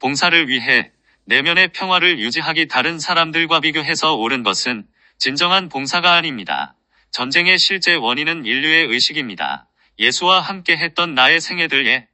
봉사를 위해 내면의 평화를 유지하기 다른 사람들과 비교해서 옳은 것은 진정한 봉사가 아닙니다. 전쟁의 실제 원인은 인류의 의식입니다. 예수와 함께 했던 나의 생애들의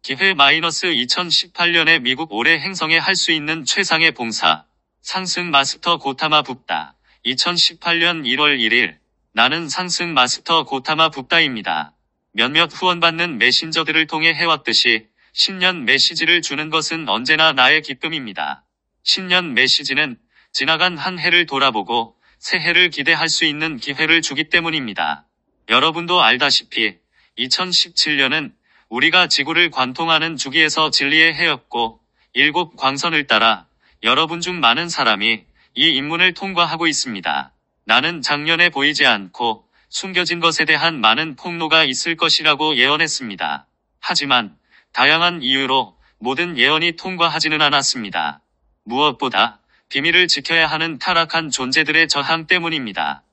기회 -2018년에 미국 올해 행성에 할 수 있는 최상의 봉사. 상승 마스터 고타마 붓다. 2018년 1월 1일. 나는 상승 마스터 고타마 붓다입니다. 몇몇 후원받는 메신저들을 통해 해왔듯이 신년 메시지를 주는 것은 언제나 나의 기쁨입니다. 신년 메시지는 지나간 한 해를 돌아보고 새해를 기대할 수 있는 기회를 주기 때문입니다. 여러분도 알다시피 2017년은 우리가 지구를 관통하는 주기에서 진리의 해였고 7 광선을 따라 여러분 중 많은 사람이 이 임문을 통과하고 있습니다. 나는 작년에 보이지 않고 숨겨진 것에 대한 많은 폭로가 있을 것이라고 예언했습니다. 하지만 다양한 이유로 모든 예언이 통과하지는 않았습니다. 무엇보다 비밀을 지켜야 하는 타락한 존재들의 저항 때문입니다.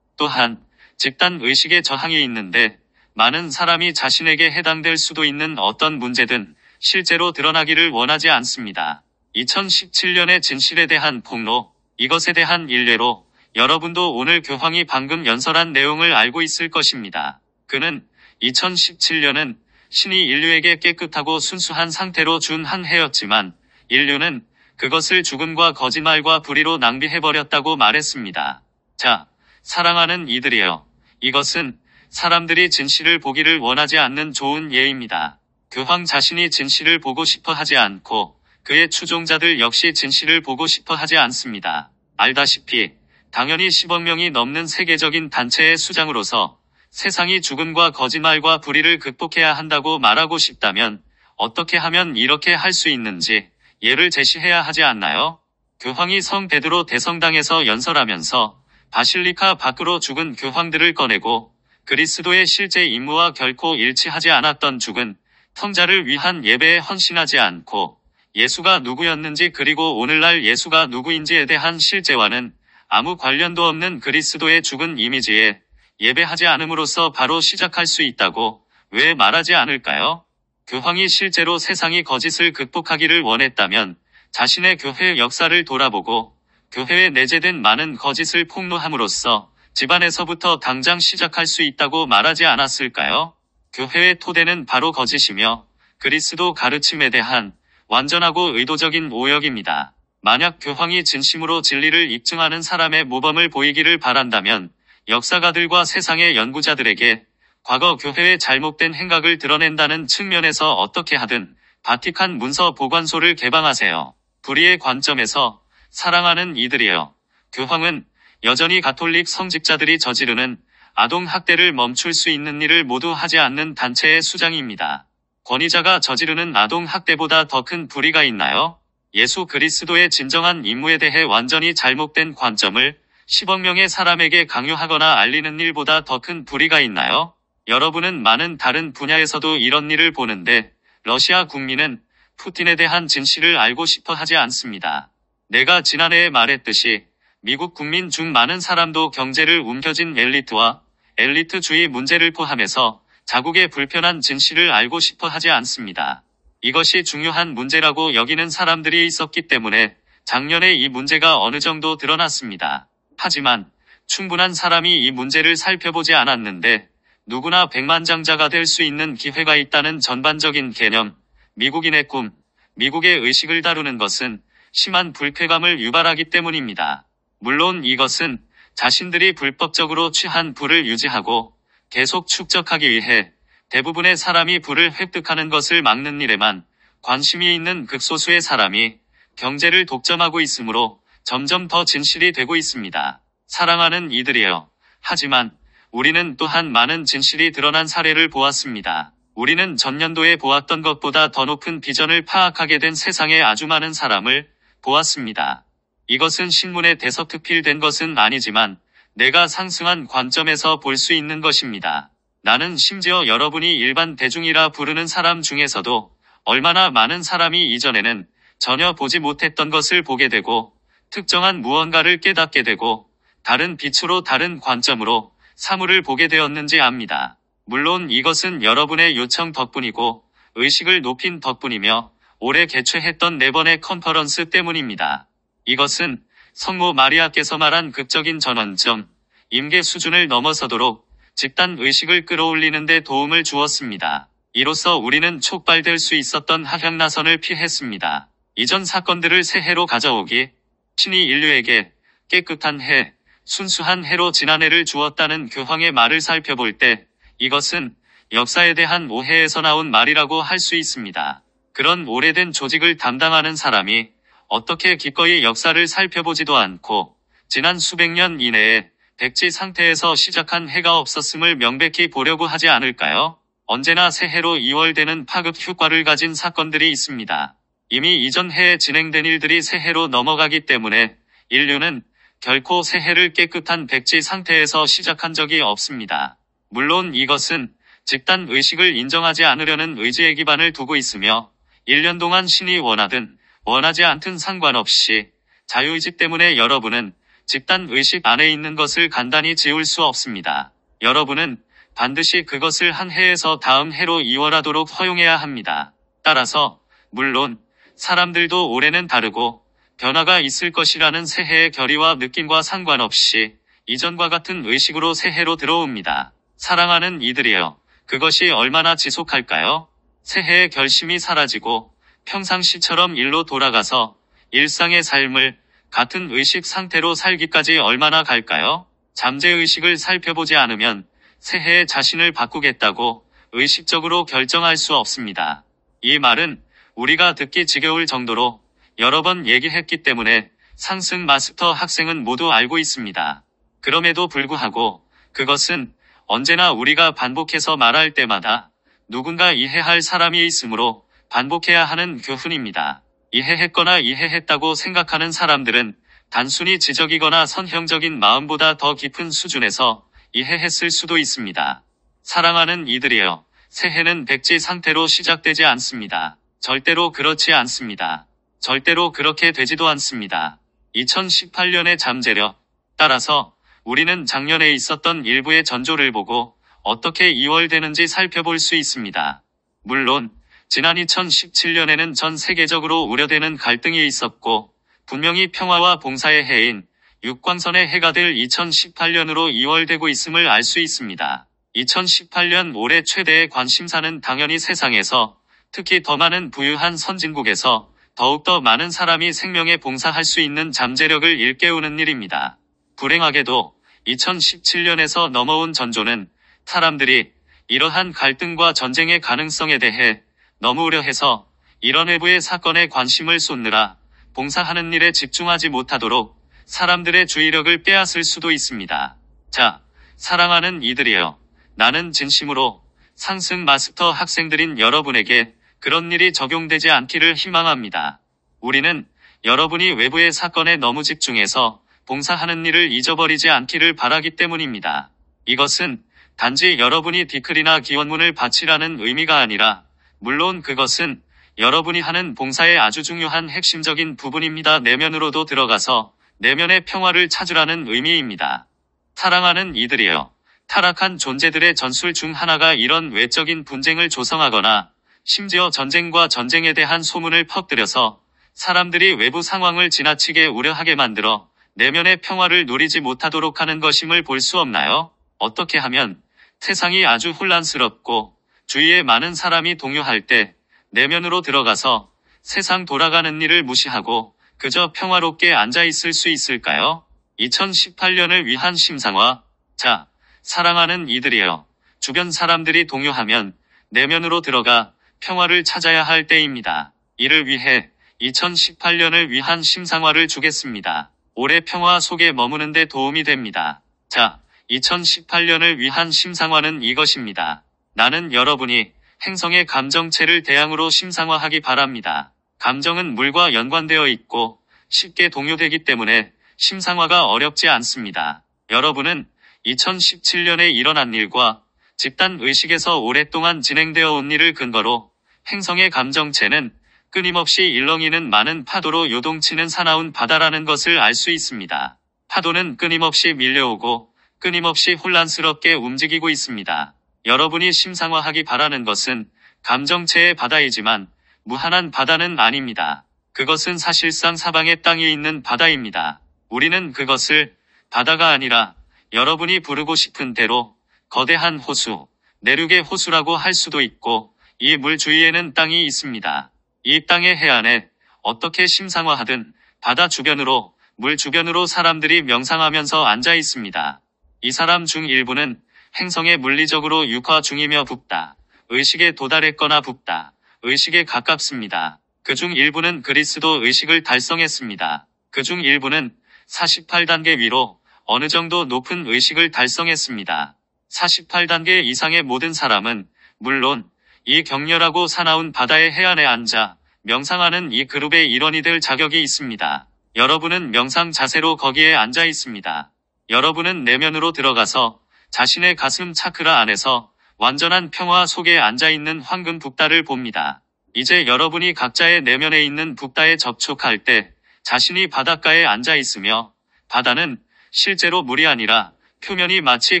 또한 집단 의식의 저항이 있는데 많은 사람이 자신에게 해당될 수도 있는 어떤 문제든 실제로 드러나기를 원하지 않습니다. 2017년의 진실에 대한 폭로, 이것에 대한 일례로 여러분도 오늘 교황이 방금 연설한 내용을 알고 있을 것입니다. 그는 2017년은 신이 인류에게 깨끗하고 순수한 상태로 준 한 해였지만 인류는 그것을 죽음과 거짓말과 불의로 낭비해버렸다고 말했습니다. 자, 사랑하는 이들이여. 이것은 사람들이 진실을 보기를 원하지 않는 좋은 예입니다. 교황 자신이 진실을 보고 싶어 하지 않고 그의 추종자들 역시 진실을 보고 싶어 하지 않습니다. 알다시피 당연히 10억 명이 넘는 세계적인 단체의 수장으로서 세상이 죽음과 거짓말과 불의를 극복해야 한다고 말하고 싶다면 어떻게 하면 이렇게 할 수 있는지 예를 제시해야 하지 않나요? 교황이 성 베드로 대성당에서 연설하면서 바실리카 밖으로 죽은 교황들을 꺼내고 그리스도의 실제 임무와 결코 일치하지 않았던 죽은 텅자를 위한 예배에 헌신하지 않고 예수가 누구였는지 그리고 오늘날 예수가 누구인지에 대한 실제와는 아무 관련도 없는 그리스도의 죽은 이미지에 예배하지 않음으로써 바로 시작할 수 있다고 왜 말하지 않을까요? 교황이 실제로 세상이 거짓을 극복하기를 원했다면 자신의 교회 역사를 돌아보고 교회에 내재된 많은 거짓을 폭로함으로써 집안에서부터 당장 시작할 수 있다고 말하지 않았을까요? 교회의 토대는 바로 거짓이며 그리스도 가르침에 대한 완전하고 의도적인 오역입니다. 만약 교황이 진심으로 진리를 입증하는 사람의 모범을 보이기를 바란다면 역사가들과 세상의 연구자들에게 과거 교회의 잘못된 행각을 드러낸다는 측면에서 어떻게 하든 바티칸 문서 보관소를 개방하세요. 불의의 관점에서 사랑하는 이들이여. 교황은 여전히 가톨릭 성직자들이 저지르는 아동학대를 멈출 수 있는 일을 모두 하지 않는 단체의 수장입니다. 권위자가 저지르는 아동학대보다 더 큰 불의가 있나요? 예수 그리스도의 진정한 임무에 대해 완전히 잘못된 관점을 10억 명의 사람에게 강요하거나 알리는 일보다 더 큰 불의가 있나요? 여러분은 많은 다른 분야에서도 이런 일을 보는데 러시아 국민은 푸틴에 대한 진실을 알고 싶어 하지 않습니다. 내가 지난해에 말했듯이 미국 국민 중 많은 사람도 경제를 움켜쥔 엘리트와 엘리트주의 문제를 포함해서 자국의 불편한 진실을 알고 싶어 하지 않습니다. 이것이 중요한 문제라고 여기는 사람들이 있었기 때문에 작년에 이 문제가 어느 정도 드러났습니다. 하지만 충분한 사람이 이 문제를 살펴보지 않았는데 누구나 백만장자가 될 수 있는 기회가 있다는 전반적인 개념, 미국인의 꿈, 미국의 의식을 다루는 것은 심한 불쾌감을 유발하기 때문입니다. 물론 이것은 자신들이 불법적으로 취한 부를 유지하고 계속 축적하기 위해 대부분의 사람이 부를 획득하는 것을 막는 일에만 관심이 있는 극소수의 사람이 경제를 독점하고 있으므로 점점 더 진실이 되고 있습니다. 사랑하는 이들이여. 하지만 우리는 또한 많은 진실이 드러난 사례를 보았습니다. 우리는 전년도에 보았던 것보다 더 높은 비전을 파악하게 된 세상에 아주 많은 사람을 보았습니다. 이것은 신문에 대서특필된 것은 아니지만 내가 상승한 관점에서 볼 수 있는 것입니다. 나는 심지어 여러분이 일반 대중이라 부르는 사람 중에서도 얼마나 많은 사람이 이전에는 전혀 보지 못했던 것을 보게 되고 특정한 무언가를 깨닫게 되고 다른 빛으로 다른 관점으로 사물을 보게 되었는지 압니다. 물론 이것은 여러분의 요청 덕분이고 의식을 높인 덕분이며 올해 개최했던 4번의 컨퍼런스 때문입니다. 이것은 성모 마리아께서 말한 극적인 전환점, 임계 수준을 넘어서도록 집단 의식을 끌어올리는 데 도움을 주었습니다. 이로써 우리는 촉발될 수 있었던 하향나선을 피했습니다. 이전 사건들을 새해로 가져오기, 신이 인류에게 깨끗한 해, 순수한 해로 지난해를 주었다는 교황의 말을 살펴볼 때 이것은 역사에 대한 오해에서 나온 말이라고 할 수 있습니다. 그런 오래된 조직을 담당하는 사람이 어떻게 기꺼이 역사를 살펴보지도 않고 지난 수백 년 이내에 백지 상태에서 시작한 해가 없었음을 명백히 보려고 하지 않을까요? 언제나 새해로 2월되는 파급 효과를 가진 사건들이 있습니다. 이미 이전 해에 진행된 일들이 새해로 넘어가기 때문에 인류는 결코 새해를 깨끗한 백지 상태에서 시작한 적이 없습니다. 물론 이것은 집단 의식을 인정하지 않으려는 의지의 기반을 두고 있으며 1년 동안 신이 원하든 원하지 않든 상관없이 자유의지 때문에 여러분은 집단 의식 안에 있는 것을 간단히 지울 수 없습니다. 여러분은 반드시 그것을 한 해에서 다음 해로 이월하도록 허용해야 합니다. 따라서 물론 사람들도 올해는 다르고 변화가 있을 것이라는 새해의 결의와 느낌과 상관없이 이전과 같은 의식으로 새해로 들어옵니다. 사랑하는 이들이여, 그것이 얼마나 지속할까요? 새해의 결심이 사라지고 평상시처럼 일로 돌아가서 일상의 삶을 같은 의식 상태로 살기까지 얼마나 갈까요? 잠재의식을 살펴보지 않으면 새해에 자신을 바꾸겠다고 의식적으로 결정할 수 없습니다. 이 말은 우리가 듣기 지겨울 정도로 여러 번 얘기했기 때문에 상승 마스터 학생은 모두 알고 있습니다. 그럼에도 불구하고 그것은 언제나 우리가 반복해서 말할 때마다 누군가 이해할 사람이 있으므로 반복해야 하는 교훈입니다. 이해했거나 이해했다고 생각하는 사람들은 단순히 지적이거나 선형적인 마음보다 더 깊은 수준에서 이해했을 수도 있습니다. 사랑하는 이들이여, 새해는 백지 상태로 시작되지 않습니다. 절대로 그렇지 않습니다. 절대로 그렇게 되지도 않습니다. 2018년의 잠재력. 따라서 우리는 작년에 있었던 일부의 전조를 보고 어떻게 2월 되는지 살펴볼 수 있습니다. 물론 지난 2017년에는 전 세계적으로 우려되는 갈등이 있었고 분명히 평화와 봉사의 해인 육광선의 해가 될 2018년으로 2월되고 있음을 알 수 있습니다. 2018년 올해 최대의 관심사는 당연히 세상에서, 특히 더 많은 부유한 선진국에서 더욱더 많은 사람이 생명에 봉사할 수 있는 잠재력을 일깨우는 일입니다. 불행하게도 2017년에서 넘어온 전조는 사람들이 이러한 갈등과 전쟁의 가능성에 대해 너무 우려해서 이런 외부의 사건에 관심을 쏟느라 봉사하는 일에 집중하지 못하도록 사람들의 주의력을 빼앗을 수도 있습니다. 자, 사랑하는 이들이여, 나는 진심으로 상승 마스터 학생들인 여러분에게 그런 일이 적용되지 않기를 희망합니다. 우리는 여러분이 외부의 사건에 너무 집중해서 봉사하는 일을 잊어버리지 않기를 바라기 때문입니다. 이것은 단지 여러분이 디클이나 기원문을 바치라는 의미가 아니라 물론 그것은 여러분이 하는 봉사의 아주 중요한 핵심적인 부분입니다. 내면으로도 들어가서 내면의 평화를 찾으라는 의미입니다. 사랑하는 이들이여, 타락한 존재들의 전술 중 하나가 이런 외적인 분쟁을 조성하거나 심지어 전쟁과 전쟁에 대한 소문을 퍼뜨려서 사람들이 외부 상황을 지나치게 우려하게 만들어 내면의 평화를 누리지 못하도록 하는 것임을 볼 수 없나요? 어떻게 하면 세상이 아주 혼란스럽고 주위에 많은 사람이 동요할 때 내면으로 들어가서 세상 돌아가는 일을 무시하고 그저 평화롭게 앉아있을 수 있을까요? 2018년을 위한 심상화. 자, 사랑하는 이들이여, 주변 사람들이 동요하면 내면으로 들어가 평화를 찾아야 할 때입니다. 이를 위해 2018년을 위한 심상화를 주겠습니다. 올해 평화 속에 머무는 데 도움이 됩니다. 자, 2018년을 위한 심상화는 이것입니다. 나는 여러분이 행성의 감정체를 대양으로 심상화하기 바랍니다. 감정은 물과 연관되어 있고 쉽게 동요되기 때문에 심상화가 어렵지 않습니다. 여러분은 2017년에 일어난 일과 집단 의식에서 오랫동안 진행되어 온 일을 근거로 행성의 감정체는 끊임없이 일렁이는 많은 파도로 요동치는 사나운 바다라는 것을 알 수 있습니다. 파도는 끊임없이 밀려오고 끊임없이 혼란스럽게 움직이고 있습니다. 여러분이 심상화하기 바라는 것은 감정체의 바다이지만 무한한 바다는 아닙니다. 그것은 사실상 사방의 땅에 있는 바다입니다. 우리는 그것을 바다가 아니라 여러분이 부르고 싶은 대로 거대한 호수, 내륙의 호수라고 할 수도 있고, 이 물 주위에는 땅이 있습니다. 이 땅의 해안에 어떻게 심상화하든 바다 주변으로, 물 주변으로 사람들이 명상하면서 앉아 있습니다. 이 사람 중 일부는 행성에 물리적으로 육화 중이며 붓다, 의식에 도달했거나 붓다, 의식에 가깝습니다. 그중 일부는 그리스도 의식을 달성했습니다. 그중 일부는 48단계 위로 어느 정도 높은 의식을 달성했습니다. 48단계 이상의 모든 사람은 물론 이 격렬하고 사나운 바다의 해안에 앉아 명상하는 이 그룹의 일원이 될 자격이 있습니다. 여러분은 명상 자세로 거기에 앉아 있습니다. 여러분은 내면으로 들어가서 자신의 가슴 차크라 안에서 완전한 평화 속에 앉아 있는 황금 붓다를 봅니다. 이제 여러분이 각자의 내면에 있는 붓다에 접촉할 때 자신이 바닷가에 앉아 있으며 바다는 실제로 물이 아니라 표면이 마치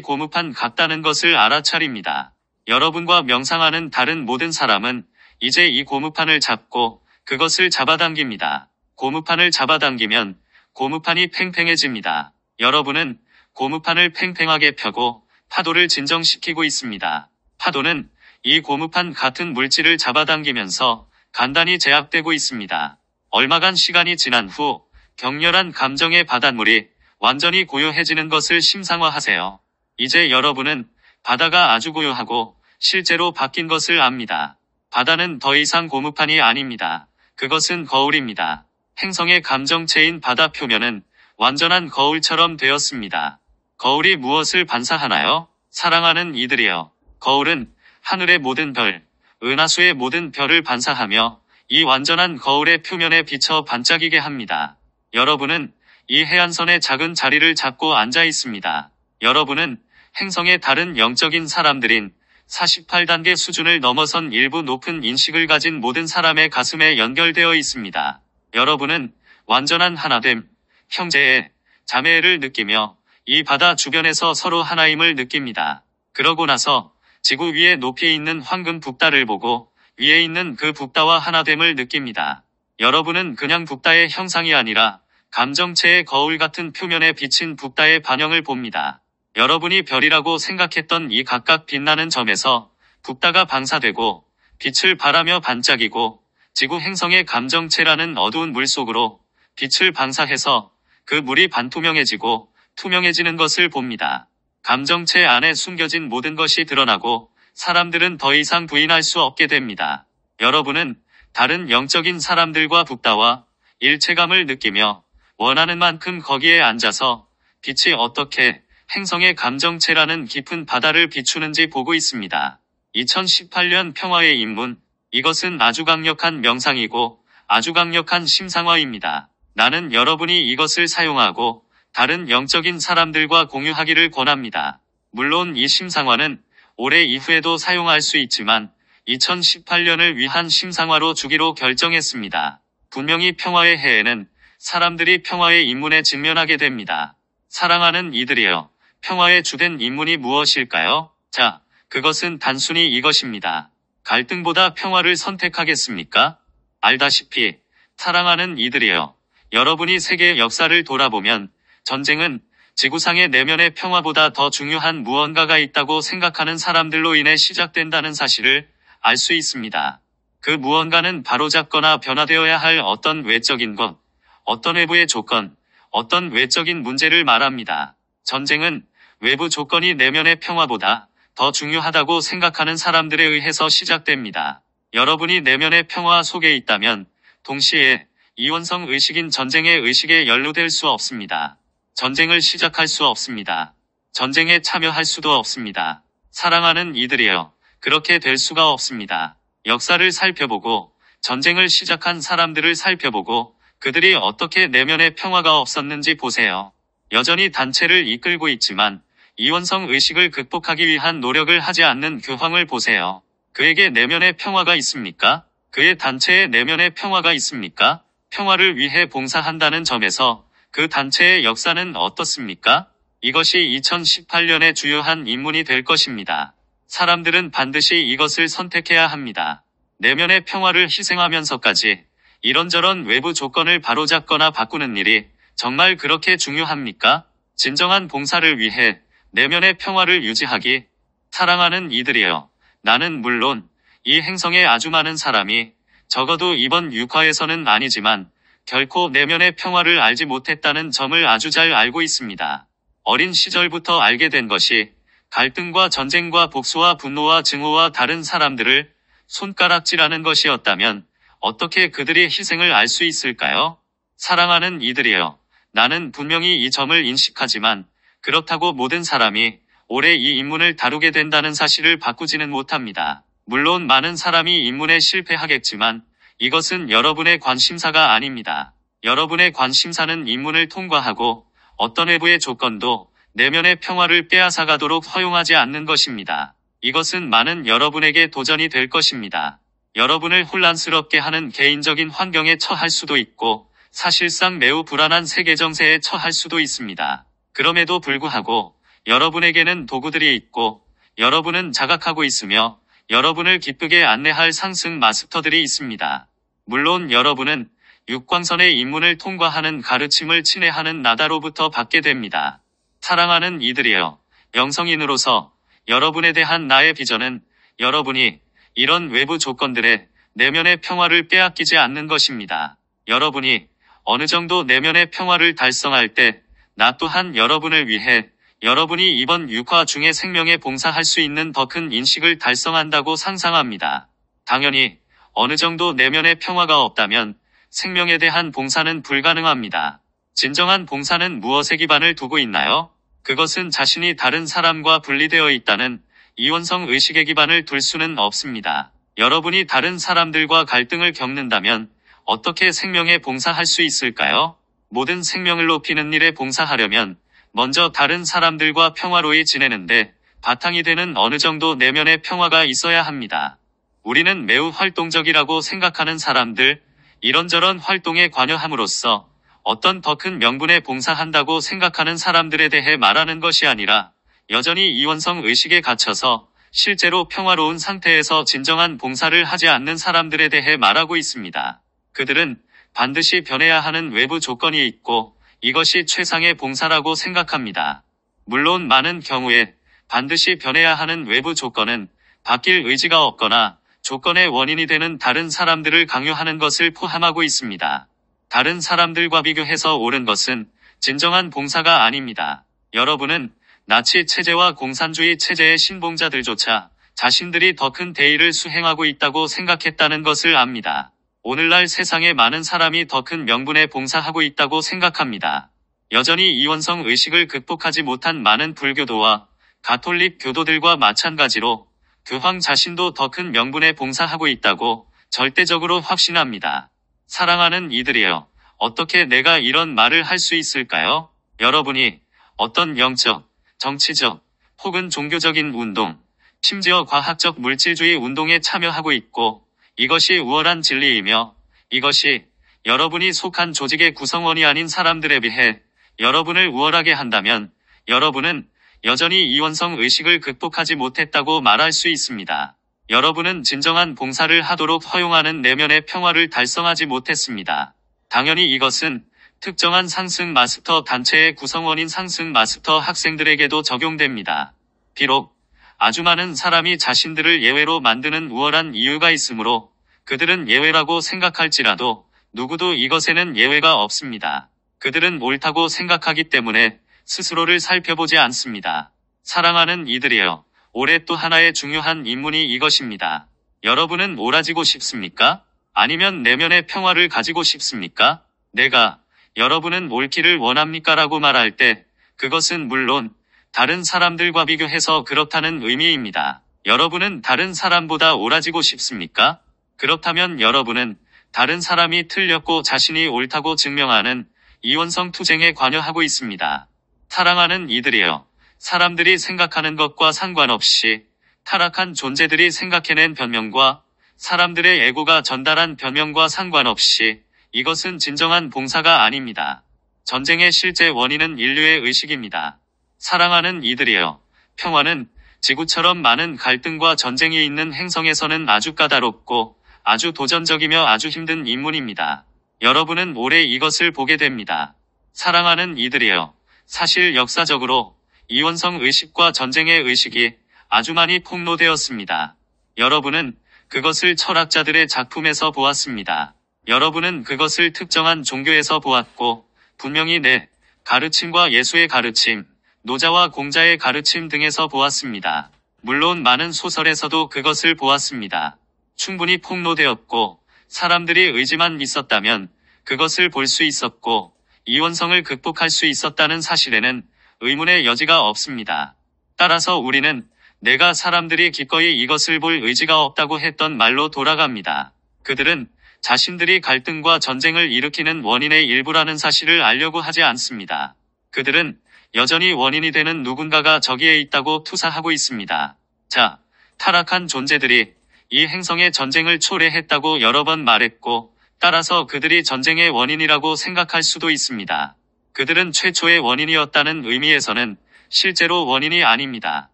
고무판 같다는 것을 알아차립니다. 여러분과 명상하는 다른 모든 사람은 이제 이 고무판을 잡고 그것을 잡아당깁니다. 고무판을 잡아당기면 고무판이 팽팽해집니다. 여러분은 고무판을 팽팽하게 펴고 파도를 진정시키고 있습니다. 파도는 이 고무판 같은 물질을 잡아당기면서 간단히 제압되고 있습니다. 얼마간 시간이 지난 후 격렬한 감정의 바닷물이 완전히 고요해지는 것을 심상화하세요. 이제 여러분은 바다가 아주 고요하고 실제로 바뀐 것을 압니다. 바다는 더 이상 고무판이 아닙니다. 그것은 거울입니다. 행성의 감정체인 바다 표면은 완전한 거울처럼 되었습니다. 거울이 무엇을 반사하나요? 사랑하는 이들이여. 거울은 하늘의 모든 별, 은하수의 모든 별을 반사하며 이 완전한 거울의 표면에 비쳐 반짝이게 합니다. 여러분은 이 해안선의 작은 자리를 잡고 앉아 있습니다. 여러분은 행성의 다른 영적인 사람들인 48단계 수준을 넘어선 일부 높은 인식을 가진 모든 사람의 가슴에 연결되어 있습니다. 여러분은 완전한 하나됨, 형제애, 자매애를 느끼며 이 바다 주변에서 서로 하나임을 느낍니다. 그러고 나서 지구 위에 높이 있는 황금 붓다를 보고 위에 있는 그 붓다와 하나됨을 느낍니다. 여러분은 그냥 붓다의 형상이 아니라 감정체의 거울 같은 표면에 비친 붓다의 반영을 봅니다. 여러분이 별이라고 생각했던 이 각각 빛나는 점에서 붓다가 방사되고 빛을 발하며 반짝이고 지구 행성의 감정체라는 어두운 물 속으로 빛을 방사해서 그 물이 반투명해지고 투명해지는 것을 봅니다. 감정체 안에 숨겨진 모든 것이 드러나고 사람들은 더 이상 부인할 수 없게 됩니다. 여러분은 다른 영적인 사람들과 붓다와 일체감을 느끼며 원하는 만큼 거기에 앉아서 빛이 어떻게 행성의 감정체라는 깊은 바다를 비추는지 보고 있습니다. 2018년 평화의 입문. 이것은 아주 강력한 명상이고 아주 강력한 심상화입니다. 나는 여러분이 이것을 사용하고 다른 영적인 사람들과 공유하기를 권합니다. 물론 이 심상화는 올해 이후에도 사용할 수 있지만 2018년을 위한 심상화로 주기로 결정했습니다. 분명히 평화의 해에는 사람들이 평화의 입문에 직면하게 됩니다. 사랑하는 이들이여, 평화의 주된 입문이 무엇일까요? 자, 그것은 단순히 이것입니다. 갈등보다 평화를 선택하겠습니까? 알다시피 사랑하는 이들이여, 여러분이 세계의 역사를 돌아보면 전쟁은 지구상의 내면의 평화보다 더 중요한 무언가가 있다고 생각하는 사람들로 인해 시작된다는 사실을 알 수 있습니다. 그 무언가는 바로잡거나 변화되어야 할 어떤 외적인 것, 어떤 외부의 조건, 어떤 외적인 문제를 말합니다. 전쟁은 외부 조건이 내면의 평화보다 더 중요하다고 생각하는 사람들에 의해서 시작됩니다. 여러분이 내면의 평화 속에 있다면 동시에 이원성 의식인 전쟁의 의식에 연루될 수 없습니다. 전쟁을 시작할 수 없습니다. 전쟁에 참여할 수도 없습니다. 사랑하는 이들이여, 그렇게 될 수가 없습니다. 역사를 살펴보고 전쟁을 시작한 사람들을 살펴보고 그들이 어떻게 내면의 평화가 없었는지 보세요. 여전히 단체를 이끌고 있지만 이원성 의식을 극복하기 위한 노력을 하지 않는 교황을 보세요. 그에게 내면의 평화가 있습니까? 그의 단체에 내면의 평화가 있습니까? 평화를 위해 봉사한다는 점에서 그 단체의 역사는 어떻습니까? 이것이 2018년의 주요한 입문이 될 것입니다. 사람들은 반드시 이것을 선택해야 합니다. 내면의 평화를 희생하면서까지 이런저런 외부 조건을 바로잡거나 바꾸는 일이 정말 그렇게 중요합니까? 진정한 봉사를 위해 내면의 평화를 유지하기. 사랑하는 이들이여. 나는 물론 이 행성에 아주 많은 사람이 적어도 이번 6화에서는 아니지만 결코 내면의 평화를 알지 못했다는 점을 아주 잘 알고 있습니다. 어린 시절부터 알게 된 것이 갈등과 전쟁과 복수와 분노와 증오와 다른 사람들을 손가락질하는 것이었다면 어떻게 그들의 희생을 알 수 있을까요? 사랑하는 이들이여. 나는 분명히 이 점을 인식하지만 그렇다고 모든 사람이 오래 이 인문을 다루게 된다는 사실을 바꾸지는 못합니다. 물론 많은 사람이 인문에 실패하겠지만 이것은 여러분의 관심사가 아닙니다. 여러분의 관심사는 인문을 통과하고 어떤 외부의 조건도 내면의 평화를 빼앗아가도록 허용하지 않는 것입니다. 이것은 많은 여러분에게 도전이 될 것입니다. 여러분을 혼란스럽게 하는 개인적인 환경에 처할 수도 있고 사실상 매우 불안한 세계 정세에 처할 수도 있습니다. 그럼에도 불구하고 여러분에게는 도구들이 있고 여러분은 자각하고 있으며 여러분을 기쁘게 안내할 상승 마스터들이 있습니다. 물론 여러분은 육광선의 인문을 통과하는 가르침을 친애하는 나다로부터 받게 됩니다. 사랑하는 이들이여. 영성인으로서 여러분에 대한 나의 비전은 여러분이 이런 외부 조건들의 내면의 평화를 빼앗기지 않는 것입니다. 여러분이 어느 정도 내면의 평화를 달성할 때 나 또한 여러분을 위해 여러분이 이번 6화 중에 생명에 봉사할 수 있는 더 큰 인식을 달성한다고 상상합니다. 당연히 어느 정도 내면의 평화가 없다면 생명에 대한 봉사는 불가능합니다. 진정한 봉사는 무엇에 기반을 두고 있나요? 그것은 자신이 다른 사람과 분리되어 있다는 이원성 의식에 기반을 둘 수는 없습니다. 여러분이 다른 사람들과 갈등을 겪는다면 어떻게 생명에 봉사할 수 있을까요? 모든 생명을 높이는 일에 봉사하려면 먼저 다른 사람들과 평화로이 지내는데 바탕이 되는 어느 정도 내면의 평화가 있어야 합니다. 우리는 매우 활동적이라고 생각하는 사람들, 이런저런 활동에 관여함으로써 어떤 더 큰 명분에 봉사한다고 생각하는 사람들에 대해 말하는 것이 아니라 여전히 이원성 의식에 갇혀서 실제로 평화로운 상태에서 진정한 봉사를 하지 않는 사람들에 대해 말하고 있습니다. 그들은 반드시 변해야 하는 외부 조건이 있고 이것이 최상의 봉사라고 생각합니다. 물론 많은 경우에 반드시 변해야 하는 외부 조건은 바뀔 의지가 없거나 조건의 원인이 되는 다른 사람들을 강요하는 것을 포함하고 있습니다. 다른 사람들과 비교해서 옳은 것은 진정한 봉사가 아닙니다. 여러분은 나치 체제와 공산주의 체제의 신봉자들조차 자신들이 더 큰 대의를 수행하고 있다고 생각했다는 것을 압니다. 오늘날 세상에 많은 사람이 더 큰 명분에 봉사하고 있다고 생각합니다. 여전히 이원성 의식을 극복하지 못한 많은 불교도와 가톨릭 교도들과 마찬가지로 교황 자신도 더 큰 명분에 봉사하고 있다고 절대적으로 확신합니다. 사랑하는 이들이여, 어떻게 내가 이런 말을 할 수 있을까요? 여러분이 어떤 영적, 정치적, 혹은 종교적인 운동, 심지어 과학적 물질주의 운동에 참여하고 있고 이것이 우월한 진리이며 이것이 여러분이 속한 조직의 구성원이 아닌 사람들에 비해 여러분을 우월하게 한다면 여러분은 여전히 이원성 의식을 극복하지 못했다고 말할 수 있습니다. 여러분은 진정한 봉사를 하도록 허용하는 내면의 평화를 달성하지 못했습니다. 당연히 이것은 특정한 상승 마스터 단체의 구성원인 상승 마스터 학생들에게도 적용됩니다. 비록 아주 많은 사람이 자신들을 예외로 만드는 우월한 이유가 있으므로 그들은 예외라고 생각할지라도 누구도 이것에는 예외가 없습니다. 그들은 옳다고 생각하기 때문에 스스로를 살펴보지 않습니다. 사랑하는 이들이여, 올해 또 하나의 중요한 인문이 이것입니다. 여러분은 옳아지고 싶습니까? 아니면 내면의 평화를 가지고 싶습니까? 내가 여러분은 옳기를 원합니까? 라고 말할 때 그것은 물론 다른 사람들과 비교해서 그렇다는 의미입니다. 여러분은 다른 사람보다 옳아지고 싶습니까? 그렇다면 여러분은 다른 사람이 틀렸고 자신이 옳다고 증명하는 이원성 투쟁에 관여하고 있습니다. 사랑하는 이들이여, 사람들이 생각하는 것과 상관없이 타락한 존재들이 생각해낸 변명과 사람들의 에고가 전달한 변명과 상관없이 이것은 진정한 봉사가 아닙니다. 전쟁의 실제 원인은 인류의 의식입니다. 사랑하는 이들이여, 평화는 지구처럼 많은 갈등과 전쟁이 있는 행성에서는 아주 까다롭고 아주 도전적이며 아주 힘든 입문입니다. 여러분은 올해 이것을 보게 됩니다. 사랑하는 이들이여. 사실 역사적으로 이원성 의식과 전쟁의 의식이 아주 많이 폭로되었습니다. 여러분은 그것을 철학자들의 작품에서 보았습니다. 여러분은 그것을 특정한 종교에서 보았고, 분명히 내 가르침과 예수의 가르침, 노자와 공자의 가르침 등에서 보았습니다. 물론 많은 소설에서도 그것을 보았습니다. 충분히 폭로되었고, 사람들이 의지만 있었다면 그것을 볼 수 있었고, 이원성을 극복할 수 있었다는 사실에는 의문의 여지가 없습니다. 따라서 우리는 내가 사람들이 기꺼이 이것을 볼 의지가 없다고 했던 말로 돌아갑니다. 그들은 자신들이 갈등과 전쟁을 일으키는 원인의 일부라는 사실을 알려고 하지 않습니다. 그들은 여전히 원인이 되는 누군가가 저기에 있다고 투사하고 있습니다. 자, 타락한 존재들이 이 행성의 전쟁을 초래했다고 여러 번 말했고, 따라서 그들이 전쟁의 원인이라고 생각할 수도 있습니다. 그들은 최초의 원인이었다는 의미에서는 실제로 원인이 아닙니다.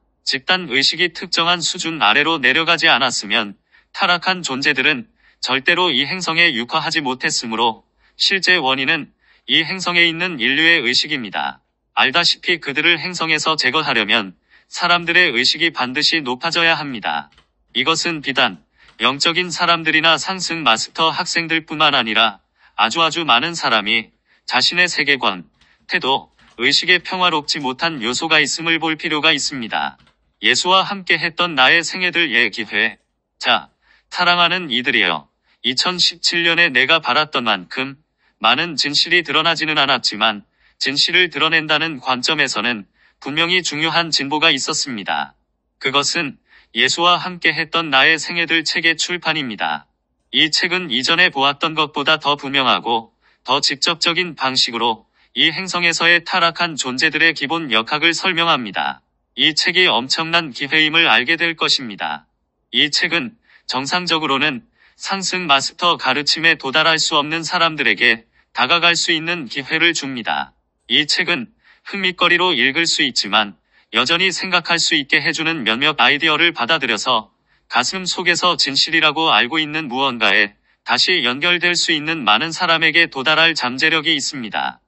집단 의식이 특정한 수준 아래로 내려가지 않았으면 타락한 존재들은 절대로 이 행성에 육화하지 못했으므로 실제 원인은 이 행성에 있는 인류의 의식입니다. 알다시피 그들을 행성에서 제거하려면 사람들의 의식이 반드시 높아져야 합니다. 이것은 비단 영적인 사람들이나 상승 마스터 학생들뿐만 아니라 아주 많은 사람이 자신의 세계관, 태도, 의식에 평화롭지 못한 요소가 있음을 볼 필요가 있습니다. 예수와 함께 했던 나의 생애들의 기회. 자, 사랑하는 이들이여. 2017년에 내가 바랐던 만큼 많은 진실이 드러나지는 않았지만 진실을 드러낸다는 관점에서는 분명히 중요한 진보가 있었습니다. 그것은 예수와 함께 했던 나의 생애들 책의 출판입니다. 이 책은 이전에 보았던 것보다 더 분명하고 더 직접적인 방식으로 이 행성에서의 타락한 존재들의 기본 역학을 설명합니다. 이 책이 엄청난 기회임을 알게 될 것입니다. 이 책은 정상적으로는 상승 마스터 가르침에 도달할 수 없는 사람들에게 다가갈 수 있는 기회를 줍니다. 이 책은 흥미거리로 읽을 수 있지만 여전히 생각할 수 있게 해주는 몇몇 아이디어를 받아들여서 가슴 속에서 진실이라고 알고 있는 무언가에 다시 연결될 수 있는 많은 사람에게 도달할 잠재력이 있습니다.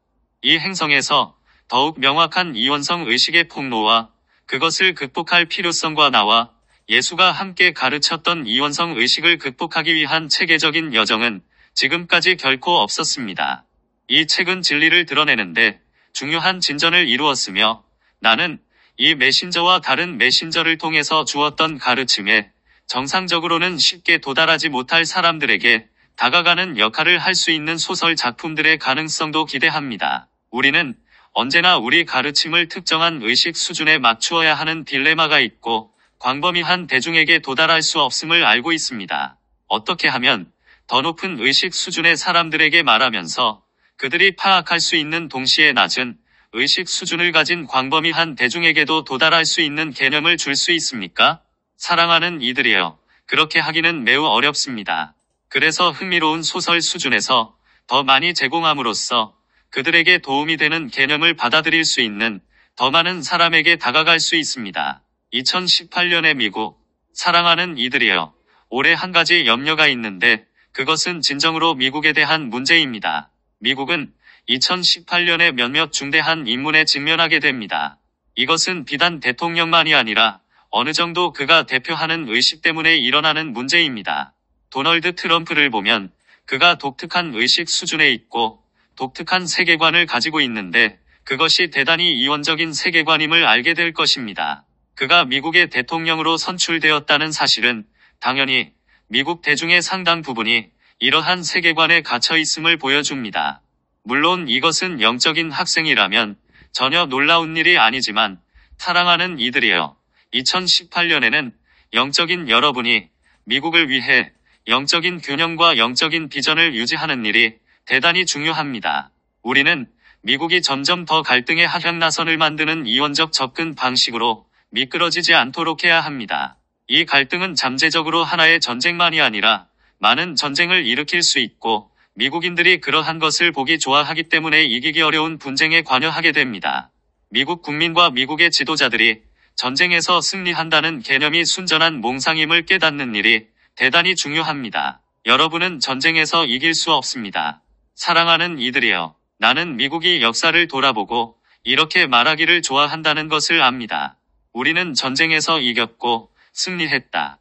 이 행성에서 더욱 명확한 이원성 의식의 폭로와 그것을 극복할 필요성과 나와 예수가 함께 가르쳤던 이원성 의식을 극복하기 위한 체계적인 여정은 지금까지 결코 없었습니다. 이 책은 진리를 드러내는데 중요한 진전을 이루었으며 나는 이 메신저와 다른 메신저를 통해서 주었던 가르침에 정상적으로는 쉽게 도달하지 못할 사람들에게 다가가는 역할을 할 수 있는 소설 작품들의 가능성도 기대합니다. 우리는 언제나 우리 가르침을 특정한 의식 수준에 맞추어야 하는 딜레마가 있고 광범위한 대중에게 도달할 수 없음을 알고 있습니다. 어떻게 하면 더 높은 의식 수준의 사람들에게 말하면서 그들이 파악할 수 있는 동시에 낮은 의식 수준을 가진 광범위한 대중에게도 도달할 수 있는 개념을 줄 수 있습니까? 사랑하는 이들이여, 그렇게 하기는 매우 어렵습니다. 그래서 흥미로운 소설 수준에서 더 많이 제공함으로써 그들에게 도움이 되는 개념을 받아들일 수 있는 더 많은 사람에게 다가갈 수 있습니다. 2018년의 미국, 사랑하는 이들이여, 올해 한 가지 염려가 있는데 그것은 진정으로 미국에 대한 문제입니다. 미국은 2018년에 몇몇 중대한 인문에 직면하게 됩니다. 이것은 비단 대통령만이 아니라 어느 정도 그가 대표하는 의식 때문에 일어나는 문제입니다. 도널드 트럼프를 보면 그가 독특한 의식 수준에 있고 독특한 세계관을 가지고 있는데 그것이 대단히 이원적인 세계관임을 알게 될 것입니다. 그가 미국의 대통령으로 선출되었다는 사실은 당연히 미국 대중의 상당 부분이 이러한 세계관에 갇혀 있음을 보여줍니다. 물론 이것은 영적인 학생이라면 전혀 놀라운 일이 아니지만 사랑하는 이들이여, 2018년에는 영적인 여러분이 미국을 위해 영적인 균형과 영적인 비전을 유지하는 일이 대단히 중요합니다. 우리는 미국이 점점 더 갈등의 하향나선을 만드는 이원적 접근 방식으로 미끄러지지 않도록 해야 합니다. 이 갈등은 잠재적으로 하나의 전쟁만이 아니라 많은 전쟁을 일으킬 수 있고 미국인들이 그러한 것을 보기 좋아하기 때문에 이기기 어려운 분쟁에 관여하게 됩니다. 미국 국민과 미국의 지도자들이 전쟁에서 승리한다는 개념이 순전한 몽상임을 깨닫는 일이 대단히 중요합니다. 여러분은 전쟁에서 이길 수 없습니다. 사랑하는 이들이여, 나는 미국이 역사를 돌아보고 이렇게 말하기를 좋아한다는 것을 압니다. 우리는 전쟁에서 이겼고 승리했다.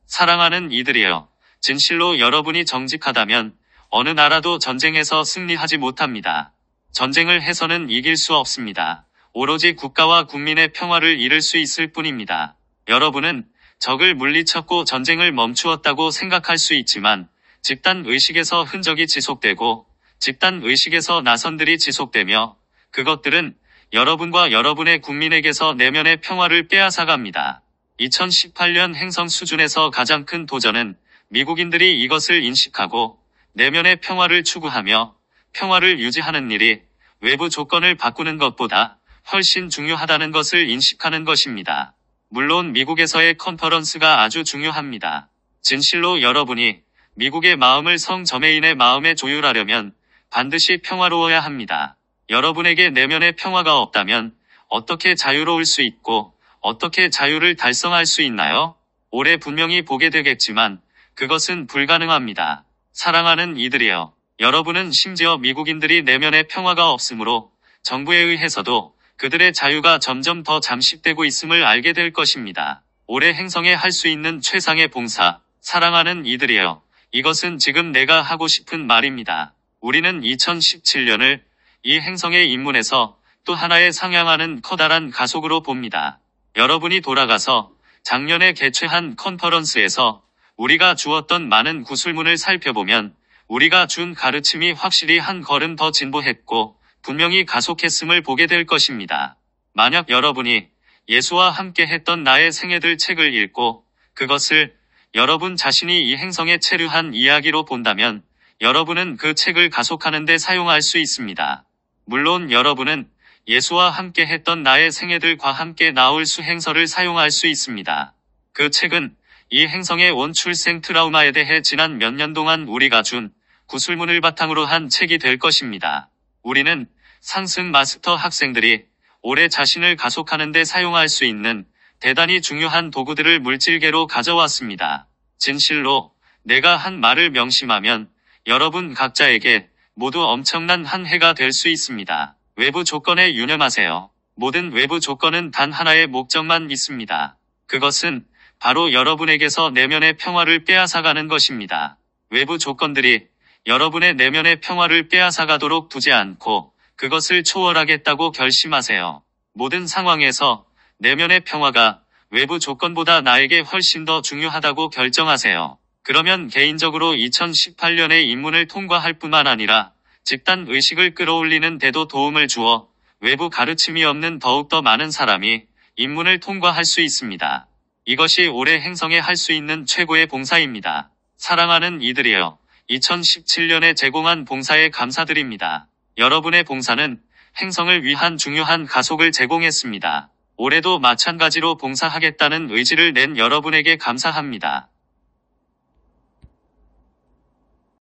사랑하는 이들이여, 진실로 여러분이 정직하다면 어느 나라도 전쟁에서 승리하지 못합니다. 전쟁을 해서는 이길 수 없습니다. 오로지 국가와 국민의 평화를 이룰 수 있을 뿐입니다. 여러분은 적을 물리쳤고 전쟁을 멈추었다고 생각할 수 있지만 집단 의식에서 흔적이 지속되고 집단 의식에서 나선들이 지속되며 그것들은 여러분과 여러분의 국민에게서 내면의 평화를 빼앗아갑니다. 2018년 행성 수준에서 가장 큰 도전은 미국인들이 이것을 인식하고 내면의 평화를 추구하며 평화를 유지하는 일이 외부 조건을 바꾸는 것보다 훨씬 중요하다는 것을 인식하는 것입니다. 물론 미국에서의 컨퍼런스가 아주 중요합니다. 진실로 여러분이 미국의 마음을 성저메인의 마음에 조율하려면 반드시 평화로워야 합니다. 여러분에게 내면의 평화가 없다면 어떻게 자유로울 수 있고 어떻게 자유를 달성할 수 있나요? 올해 분명히 보게 되겠지만 그것은 불가능합니다. 사랑하는 이들이여, 여러분은 심지어 미국인들이 내면의 평화가 없으므로 정부에 의해서도 그들의 자유가 점점 더 잠식되고 있음을 알게 될 것입니다. 올해 행성에 할 수 있는 최상의 봉사, 사랑하는 이들이여, 이것은 지금 내가 하고 싶은 말입니다. 우리는 2017년을 이 행성의 입문에서 또 하나의 상향하는 커다란 가속으로 봅니다. 여러분이 돌아가서 작년에 개최한 컨퍼런스에서 우리가 주었던 많은 구술문을 살펴보면 우리가 준 가르침이 확실히 한 걸음 더 진보했고 분명히 가속했음을 보게 될 것입니다. 만약 여러분이 예수와 함께 했던 나의 생애들 책을 읽고 그것을 여러분 자신이 이 행성에 체류한 이야기로 본다면 여러분은 그 책을 가속하는 데 사용할 수 있습니다. 물론 여러분은 예수와 함께 했던 나의 생애들과 함께 나올 수행서를 사용할 수 있습니다. 그 책은 이 행성의 원출생 트라우마에 대해 지난 몇 년 동안 우리가 준 구술문을 바탕으로 한 책이 될 것입니다. 우리는 상승 마스터 학생들이 올해 자신을 가속하는 데 사용할 수 있는 대단히 중요한 도구들을 물질계로 가져왔습니다. 진실로 내가 한 말을 명심하면 여러분 각자에게 모두 엄청난 한 해가 될 수 있습니다. 외부 조건에 유념하세요. 모든 외부 조건은 단 하나의 목적만 있습니다. 그것은 바로 여러분에게서 내면의 평화를 빼앗아가는 것입니다. 외부 조건들이 여러분의 내면의 평화를 빼앗아가도록 두지 않고 그것을 초월하겠다고 결심하세요. 모든 상황에서 내면의 평화가 외부 조건보다 나에게 훨씬 더 중요하다고 결정하세요. 그러면 개인적으로 2018년의 입문을 통과할 뿐만 아니라 집단 의식을 끌어올리는 데도 도움을 주어 외부 가르침이 없는 더욱더 많은 사람이 입문을 통과할 수 있습니다. 이것이 올해 행성에 할 수 있는 최고의 봉사입니다. 사랑하는 이들이여, 2017년에 제공한 봉사에 감사드립니다. 여러분의 봉사는 행성을 위한 중요한 가속을 제공했습니다. 올해도 마찬가지로 봉사하겠다는 의지를 낸 여러분에게 감사합니다.